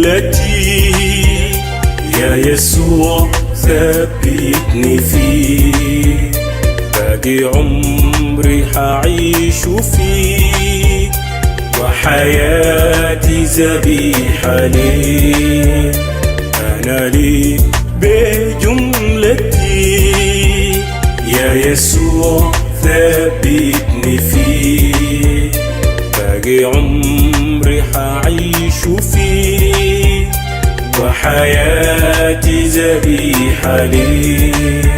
بجملتي يا يسوع ثبتني فيك، باقي عمري حعيش فيك وحياتي ذبيحة ليك. أنا ليك بجملتي يا يسوع ثبتني فيك، باقي عمري حعيش فيك وحياتي ذبيحة ليك.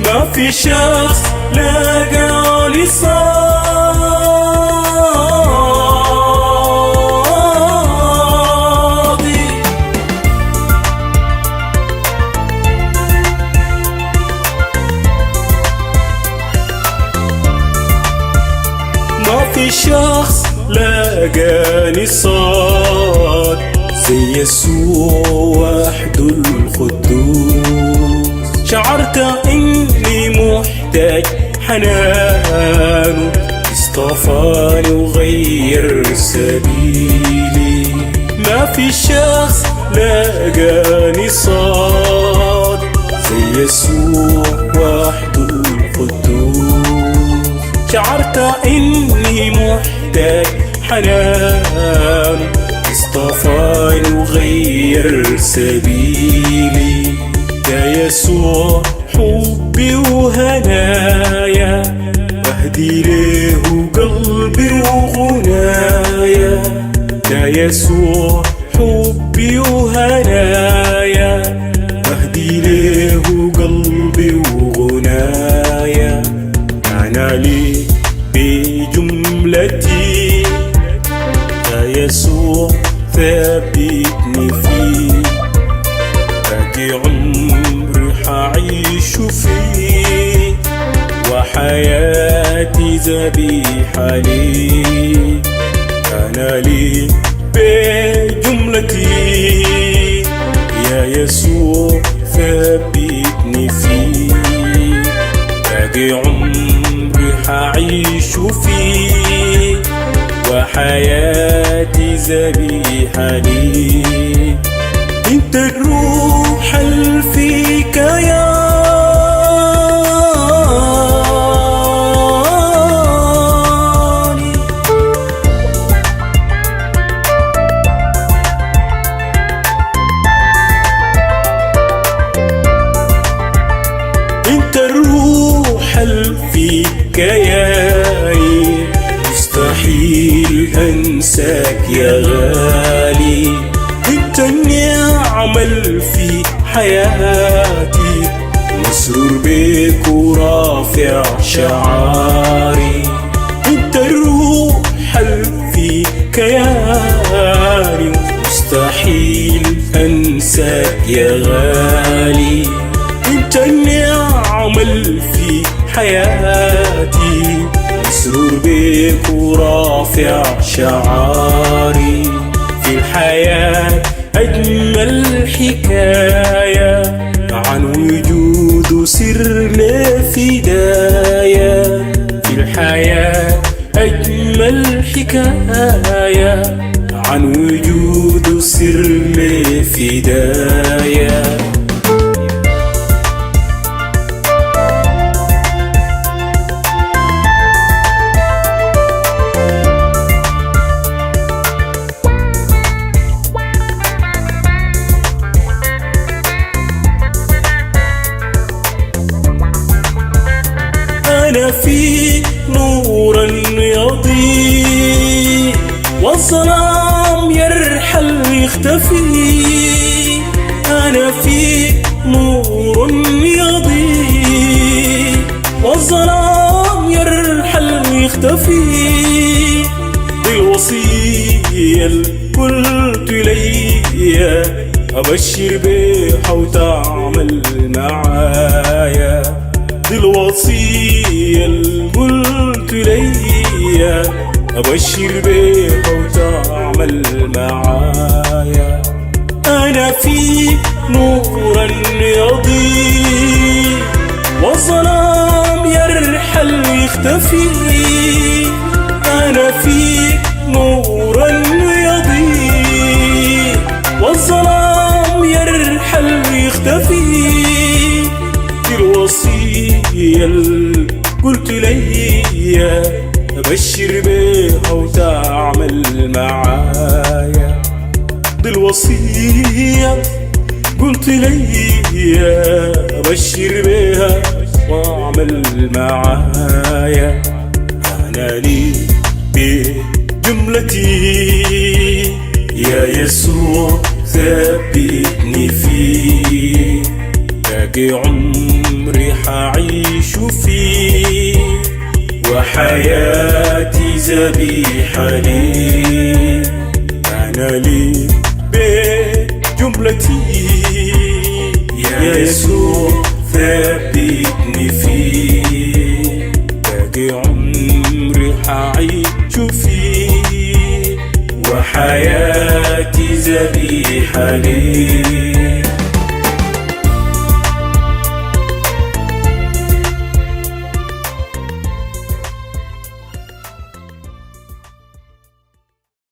ما في شخص لاقى لي صادي، ما في شخص لاقاني صاد زي يسوع وحده القدوس. شعرت اني محتاج حنانه، اصطفاني وغير سبيلي. ما في شخص لاقاني صاد زي يسوع وحده القدوس. شعرت اني محتاج حنانه، اصطفاني وغير سبيلي. يا يسوع حبي وهنايا، أهدي له قلبي وغنايا. يا يسوع حبي وهنايا، أهدي له قلبي وغنايا. أنا لي بجملتي يا يسوع ثبتني فيك، باقي عمري حعيش فيك وحياتي ذبيحة ليك. أنا لي بجملتي يا يسوع ثبتني فيك، باقي عمري حعيش فيك وحياتي ذبيحة ليك. انت الروح الفيك يا انت الروح الفيك يا مستحيل انساك يا غالي. انت النعمة في حياتي، مسرور بك ورافع شعاري. انت الروح في كياني، مستحيل انساك يا غالي. انت النعمة في حياتي، مسرور بك ورافع شعاري. في الحياة أجمل حكاية عن وجود سر لفداية. في الحياة أجمل حكاية عن وجود سر لفداية. أنا في نور يضيء والظلام يرحل يختفي. أنا في نور يضيء والظلام يرحل يختفي. بالوصية قلت لي أبشر بيها وتعمل معايا. الوصية اللي قلت لي أبشر بيها وتعمل معايا. أنا في نور يضيء والظلام يرحل يختفي. أنا في نور يضيء الوصية اللي قلت لي أبشر بيها وتعمل معايا. دي الوصية قلت لي أبشر بيها واعمل معايا. أنا لي بجملتي يا يسوع ثبتني فيه، باقي عمري حعيش فيه وحياتي ذبيحة لي. أنا لي بجملتي يا يسوع ثبتني فيه، باقي عمري حعيش فيه وحياتي ذبيحة لي.